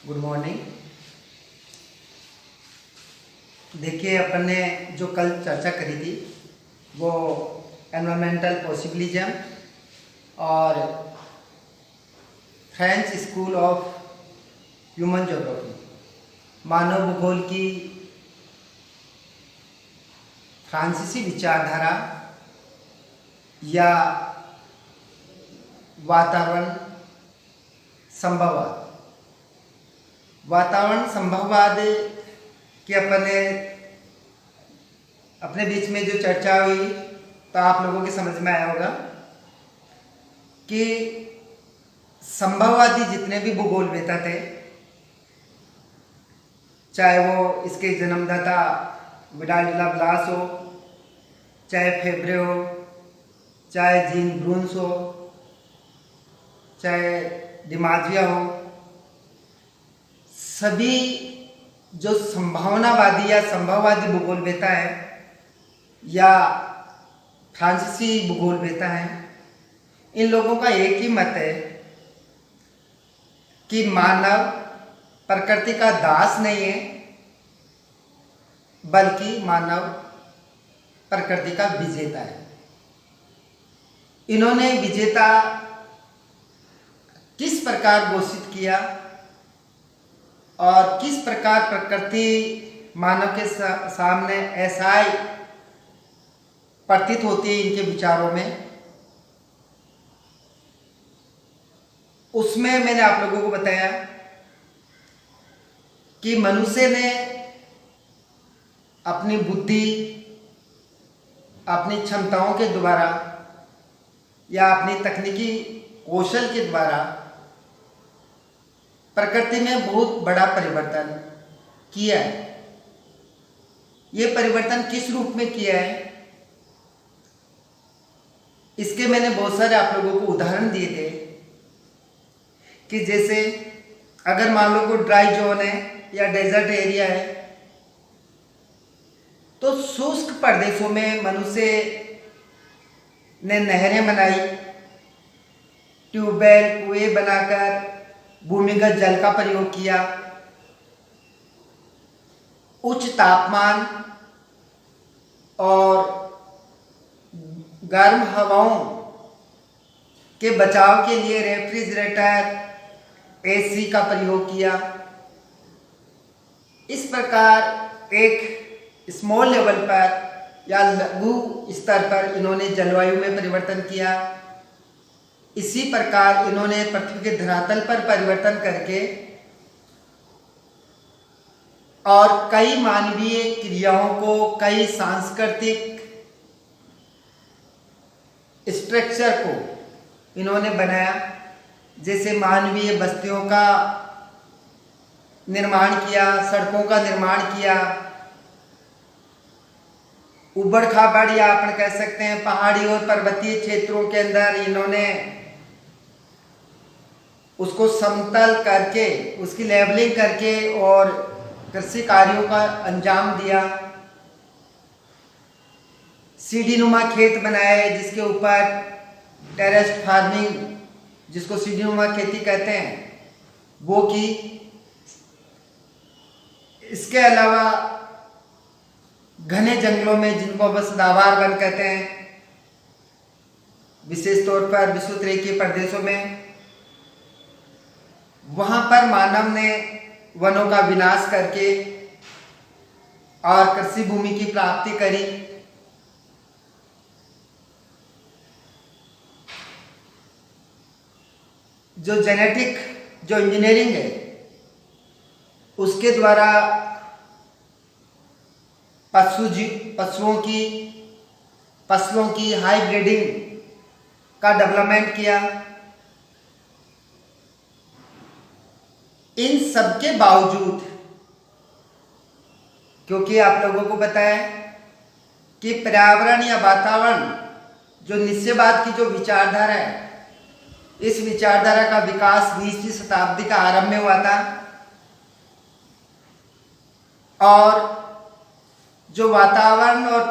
Good morning. देखिए, अपन ने जो कल चर्चा करी थी वो एनवायरमेंटल पॉसिबिलिज्म और French school of human geography, मानव भूगोल की फ्रांसीसी विचारधारा या वातावरण संभववाद। वातावरण संभववाद की अपने बीच में जो चर्चा हुई तो आप लोगों के समझ में आया होगा कि संभववादी जितने भी भूगोलवेत्ता थे, चाहे वो इसके जन्मदाता विडाल डी ला ब्लास हो, चाहे फेब्रे हो, चाहे जीन ब्रून्स हो, चाहे डिमाजिया हो, सभी जो संभावनावादी या संभववादी भूगोलवेत्ता है या फ्रांसीसी भूगोलवेत्ता है, इन लोगों का एक ही मत है कि मानव प्रकृति का दास नहीं है, बल्कि मानव प्रकृति का विजेता है। इन्होंने विजेता किस प्रकार घोषित किया और किस प्रकार प्रकृति मानव के सामने ऐसा प्रतीत होती है इनके विचारों में, उसमें मैंने आप लोगों को बताया कि मनुष्य ने अपनी बुद्धि, अपनी क्षमताओं के द्वारा या अपनी तकनीकी कौशल के द्वारा प्रकृति में बहुत बड़ा परिवर्तन किया है। ये परिवर्तन किस रूप में किया है, इसके मैंने बहुत सारे आप लोगों को उदाहरण दिए थे कि जैसे अगर मान लो कोई ड्राई जोन है या डेजर्ट एरिया है, तो शुष्क प्रदेशों में मनुष्य ने नहरें बनाई, ट्यूबवेल, कुएं बनाकर भूमिगत जल का प्रयोग किया। उच्च तापमान और गर्म हवाओं के बचाव के लिए रेफ्रिजरेटर, एसी का प्रयोग किया। इस प्रकार एक स्मॉल लेवल पर या लघु स्तर पर इन्होंने जलवायु में परिवर्तन किया। इसी प्रकार इन्होंने पृथ्वी के धरातल पर परिवर्तन करके और कई मानवीय क्रियाओं को, कई सांस्कृतिक स्ट्रक्चर को इन्होंने बनाया। जैसे मानवीय बस्तियों का निर्माण किया, सड़कों का निर्माण किया, उबड़ खाबड़ या अपन कह सकते हैं पहाड़ी और पर्वतीय क्षेत्रों के अंदर इन्होंने उसको समतल करके, उसकी लेवलिंग करके और कृषि कार्यों का अंजाम दिया। सीढ़ी नुमा खेत बनाए जिसके ऊपर टेरेस्ड फार्मिंग, जिसको सीढ़ी नुमा खेती कहते हैं, वो की। इसके अलावा घने जंगलों में, जिनको अब सदाबहार वन कहते हैं, विशेष तौर पर विषुवतरेखीय प्रदेशों में, वहां पर मानव ने वनों का विनाश करके और कृषि भूमि की प्राप्ति करी। जो जेनेटिक, जो इंजीनियरिंग है, उसके द्वारा फसलों की हाइब्रिडिंग का डेवलपमेंट किया। इन सब के बावजूद, क्योंकि आप लोगों को पता है कि पर्यावरण या वातावरण जो निश्चयवाद की जो विचारधारा है, इस विचारधारा का विकास 20वीं शताब्दी का आरंभ में हुआ था और जो वातावरण और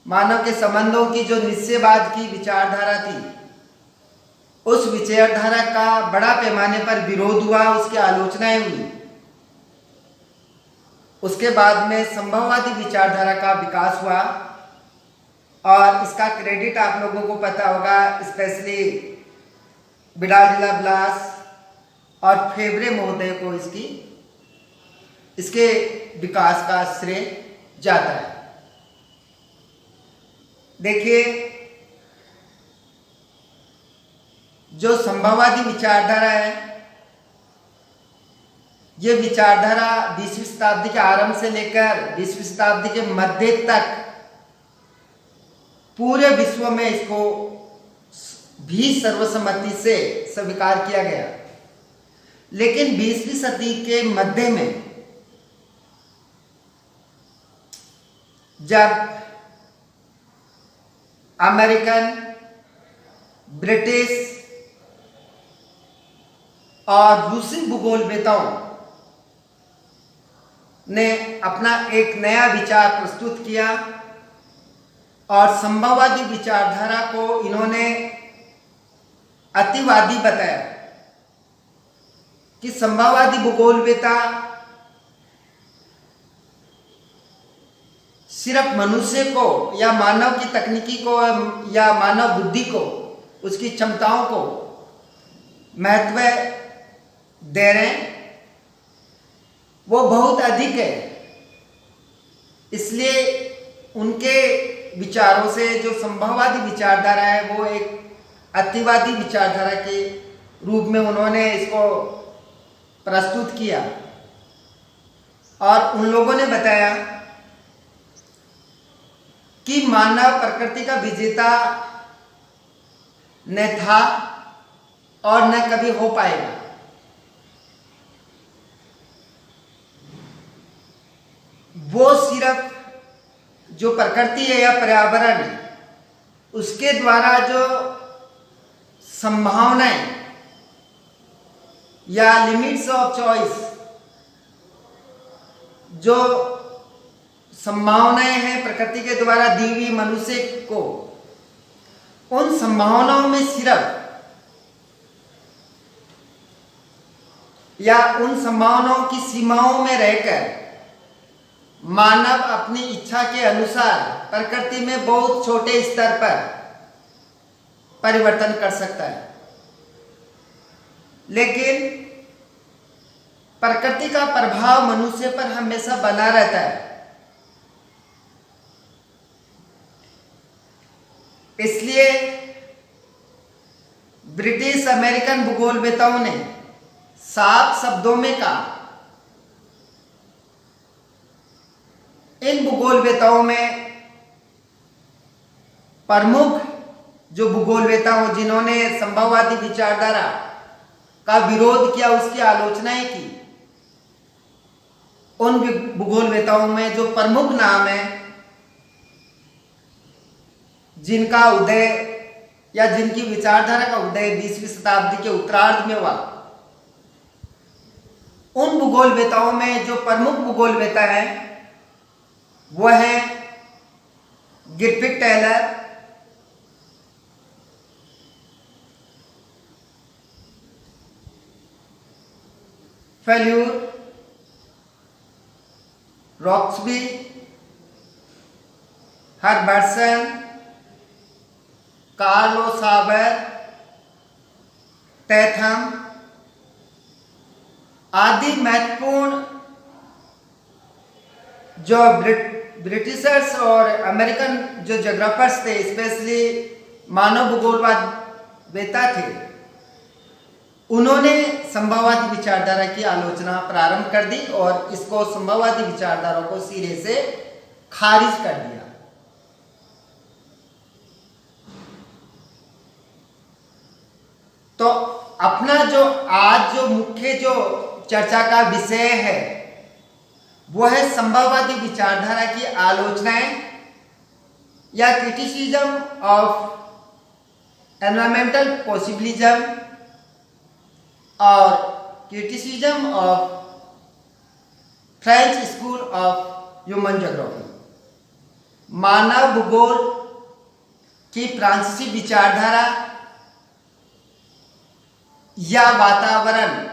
मानव के संबंधों की जो निश्चयवाद की विचारधारा थी, उस विचारधारा का बड़ा पैमाने पर विरोध हुआ, उसकी आलोचनाएं हुई। उसके बाद में संभववादी विचारधारा का विकास हुआ और इसका क्रेडिट आप लोगों को पता होगा, स्पेशली बिडाल ब्लास और फेवरे महोदय को इसके विकास का श्रेय जाता है। देखिए, जो संभववादी विचारधारा है, ये विचारधारा 20वीं शताब्दी के आरंभ से लेकर 20वीं शताब्दी के मध्य तक पूरे विश्व में इसको भी सर्वसम्मति से स्वीकार किया गया। लेकिन 20वीं सदी के मध्य में जब अमेरिकन, ब्रिटिश और रूसी भूगोलवेताओं ने अपना एक नया विचार प्रस्तुत किया और संभववादी विचारधारा को इन्होंने अतिवादी बताया कि संभववादी भूगोलवेता सिर्फ मनुष्य को या मानव की तकनीकी को या मानव बुद्धि को, उसकी क्षमताओं को महत्व दे रहे हैं, वो बहुत अधिक है। इसलिए उनके विचारों से जो संभववादी विचारधारा है वो एक अतिवादी विचारधारा के रूप में उन्होंने इसको प्रस्तुत किया। और उन लोगों ने बताया कि मानव प्रकृति का विजेता न था और न कभी हो पाएगा। वो सिर्फ जो प्रकृति है या पर्यावरण है, उसके द्वारा जो संभावनाएं या लिमिट्स ऑफ चॉइस, जो संभावनाएं हैं प्रकृति के द्वारा दी हुई मनुष्य को, उन संभावनाओं में सिर्फ या उन संभावनाओं की सीमाओं में रहकर मानव अपनी इच्छा के अनुसार प्रकृति में बहुत छोटे स्तर पर परिवर्तन कर सकता है। लेकिन प्रकृति का प्रभाव मनुष्य पर हमेशा बना रहता है। इसलिए ब्रिटिश अमेरिकन भूगोलवेताओं ने साफ शब्दों में कहा, इन भूगोलवेताओं में प्रमुख जो भूगोलवेता हो जिन्होंने संभववादी विचारधारा का विरोध किया, उसकी आलोचनाएं की, उन भूगोलवेताओं में जो प्रमुख नाम है जिनका उदय या जिनकी विचारधारा का उदय 20वीं शताब्दी के उत्तरार्ध में हुआ, उन भूगोलवेताओं में जो प्रमुख भूगोलवेता हैं वो है गिरफिथ टेलर, फेल्यूर, रॉक्सबी, हर्बर्टसन, कार्लो साबर, टैथम आदि महत्वपूर्ण जो ब्रिटिशर्स और अमेरिकन जो ज्योग्राफर्स थे, स्पेशली मानव भूगोलवेता थे, उन्होंने संभववादी विचारधारा की आलोचना प्रारंभ कर दी और इसको संभववादी विचारधारा को सिरे से खारिज कर दिया। तो अपना जो आज जो मुख्य जो चर्चा का विषय है वो है संभववादी विचारधारा की आलोचनाएं या क्रिटिसिज्म ऑफ एनवायरमेंटल पॉसिबिलिज्म और criticism of French school of human geography. मानव भूगोल की फ्रांसीसी विचारधारा या वातावरण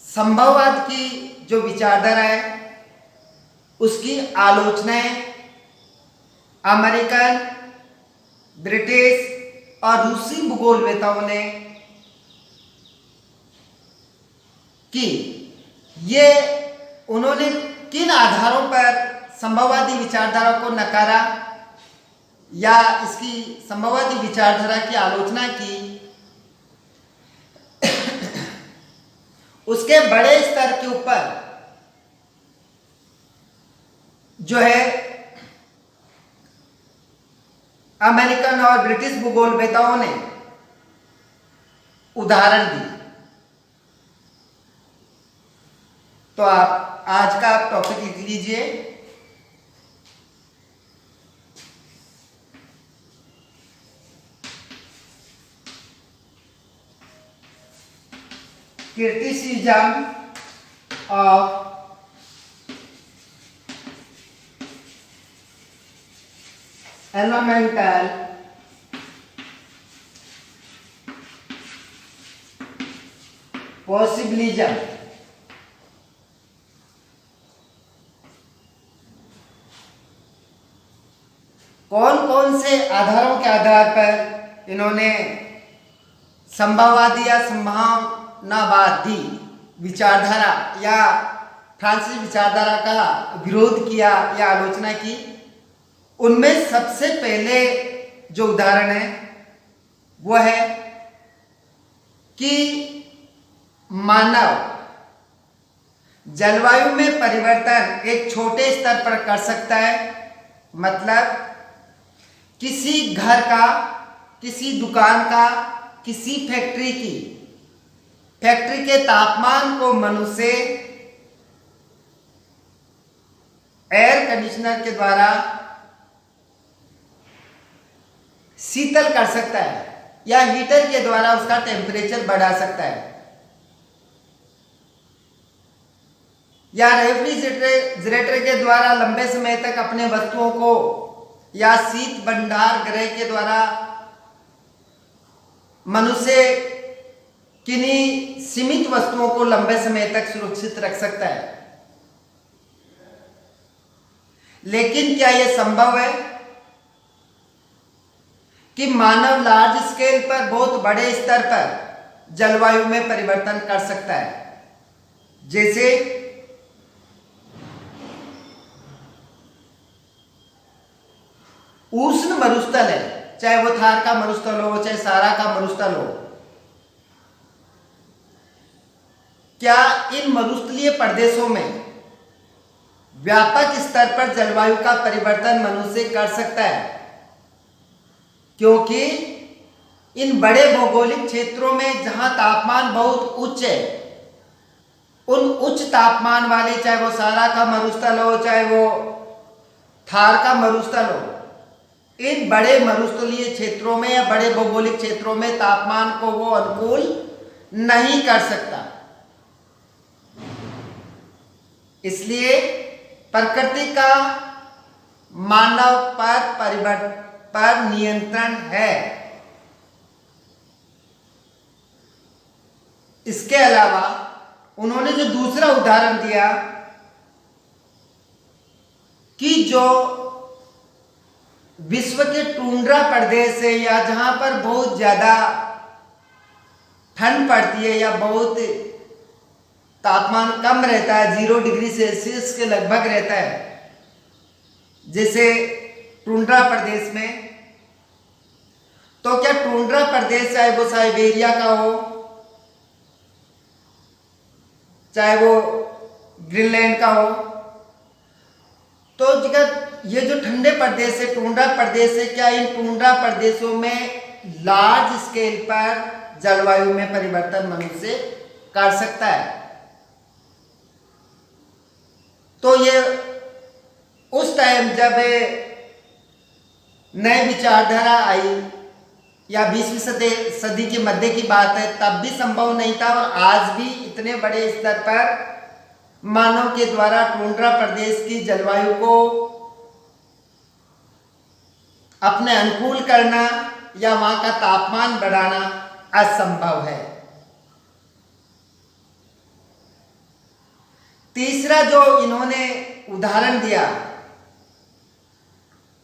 संभववाद की जो विचारधारा है उसकी आलोचनाएं अमेरिकन, ब्रिटिश और रूसी भूगोलवेताओं ने की। ये उन्होंने किन आधारों पर संभववादी विचारधारा को नकारा या इसकी संभववादी विचारधारा की आलोचना की, उसके बड़े स्तर के ऊपर जो है अमेरिकन और ब्रिटिश भूगोलवेताओं ने उदाहरण दी। तो आप आज का टॉपिक लिख लीजिए, क्रिटिसिज्म ऑफ एनवायरमेंटल पॉसिबिलिज्म। कौन कौन से आधारों के आधार पर इन्होंने संभववादी या संभावनावादी विचारधारा या फ्रांसीसी विचारधारा का विरोध किया या आलोचना की। उनमें सबसे पहले जो उदाहरण है वो है कि मानव जलवायु में परिवर्तन एक छोटे स्तर पर कर सकता है। मतलब किसी घर का, किसी दुकान का, किसी फैक्ट्री के तापमान को मनुष्य एयर कंडीशनर के द्वारा शीतल कर सकता है या हीटर के द्वारा उसका टेम्परेचर बढ़ा सकता है, या रेफ्रिजरेटर के द्वारा लंबे समय तक अपने वस्तुओं को, या शीत भंडार गृह के द्वारा मनुष्य किन्हीं सीमित वस्तुओं को लंबे समय तक सुरक्षित रख सकता है। लेकिन क्या यह संभव है कि मानव लार्ज स्केल पर, बहुत बड़े स्तर पर जलवायु में परिवर्तन कर सकता है? जैसे उष्ण मरुस्थल है, चाहे वो थार का मरुस्थल हो, चाहे सारा का मरुस्थल हो। क्या इन मरुस्थलीय प्रदेशों में व्यापक स्तर पर जलवायु का परिवर्तन मनुष्य कर सकता है? क्योंकि इन बड़े भौगोलिक क्षेत्रों में जहां तापमान बहुत उच्च है, उन उच्च तापमान वाले, चाहे वो सारा का मरुस्थल हो, चाहे वो थार का मरुस्थल हो, इन बड़े मरुस्थलीय क्षेत्रों में या बड़े भौगोलिक क्षेत्रों में तापमान को वो अनुकूल नहीं कर सकता। इसलिए प्रकृति का मानव पर नियंत्रण है। इसके अलावा उन्होंने जो दूसरा उदाहरण दिया कि जो विश्व के टुंड्रा प्रदेश है या जहां पर बहुत ज्यादा ठंड पड़ती है या बहुत तापमान कम रहता है, 0 डिग्री सेल्सियस के लगभग रहता है, जैसे टुंड्रा प्रदेश में, तो क्या टुंड्रा प्रदेश चाहे वो साइबेरिया का हो, चाहे वो ग्रीनलैंड का हो, तो ये जो ठंडे प्रदेश है, टुंड्रा प्रदेश है, क्या इन टुंड्रा प्रदेशों में लार्ज स्केल पर जलवायु में परिवर्तन मनुष्य कर सकता है? तो ये उस टाइम जब नई विचारधारा आई या 20वीं सदी के मध्य की बात है, तब भी संभव नहीं था। और आज भी इतने बड़े स्तर पर मानव के द्वारा टुंड्रा प्रदेश की जलवायु को अपने अनुकूल करना या वहां का तापमान बढ़ाना असंभव है। तीसरा जो इन्होंने उदाहरण दिया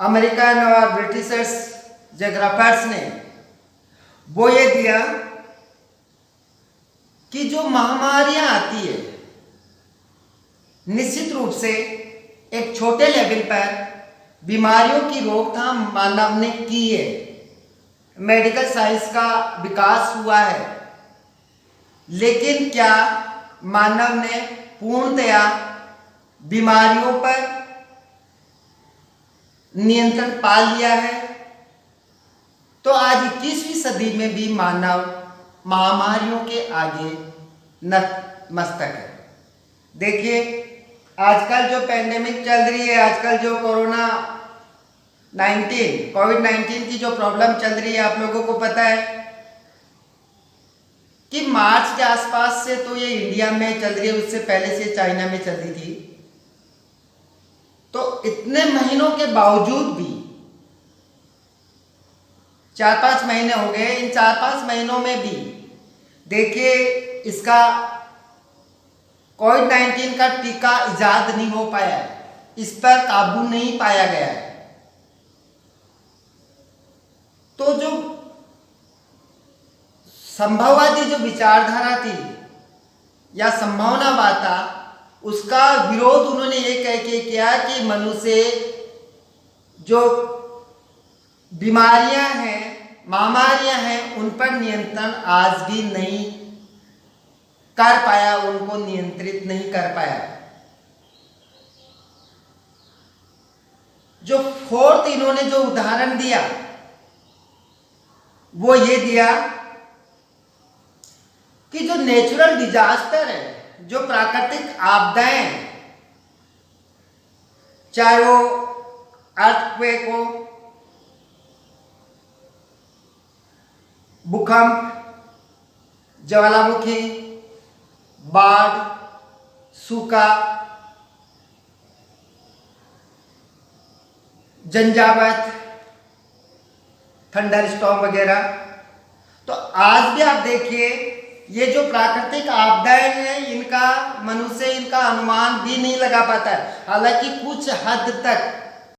अमेरिकन और ब्रिटिशर्स जोग्राफर्स ने, वो ये दिया कि जो महामारियां आती है निश्चित रूप से एक छोटे लेवल पर बीमारियों की रोकथाम मानव ने की है, मेडिकल साइंस का विकास हुआ है, लेकिन क्या मानव ने पूर्णतया बीमारियों पर नियंत्रण पा लिया है? तो आज 21वीं सदी में भी मानव महामारियों के आगे नतमस्तक है। देखिए आजकल जो पेंडेमिक चल रही है, आजकल जो कोविड-19 की जो प्रॉब्लम चल रही है, आप लोगों को पता है कि मार्च के आसपास से तो ये इंडिया में चल रही है, उससे पहले से चाइना में चल रही थी। तो इतने महीनों के बावजूद भी 4-5 महीने हो गए, इन 4-5 महीनों में भी देखिए इसका कोविड-19 का टीका इजाद नहीं हो पाया है, इस पर काबू नहीं पाया गया है। तो जो संभववादी जो विचारधारा थी या संभावनावाद था, उसका विरोध उन्होंने ये कह के किया कि मनुष्य जो बीमारियां हैं, महामारियां हैं, उन पर नियंत्रण आज भी नहीं कर पाया, उनको नियंत्रित नहीं कर पाया। जो फोर्थ इन्होंने जो उदाहरण दिया वो ये दिया कि जो नेचुरल डिजास्टर है, जो प्राकृतिक आपदाएं हैं, चाहे वो अर्थक्वेक हो, भूकंप, ज्वालामुखी, बाढ़, सूखा, झंझावात, थंडर स्टॉर्म वगैरह, तो आज भी आप देखिए ये जो प्राकृतिक आपदाएं हैं, इनका मनुष्य इनका अनुमान भी नहीं लगा पाता है। हालांकि कुछ हद तक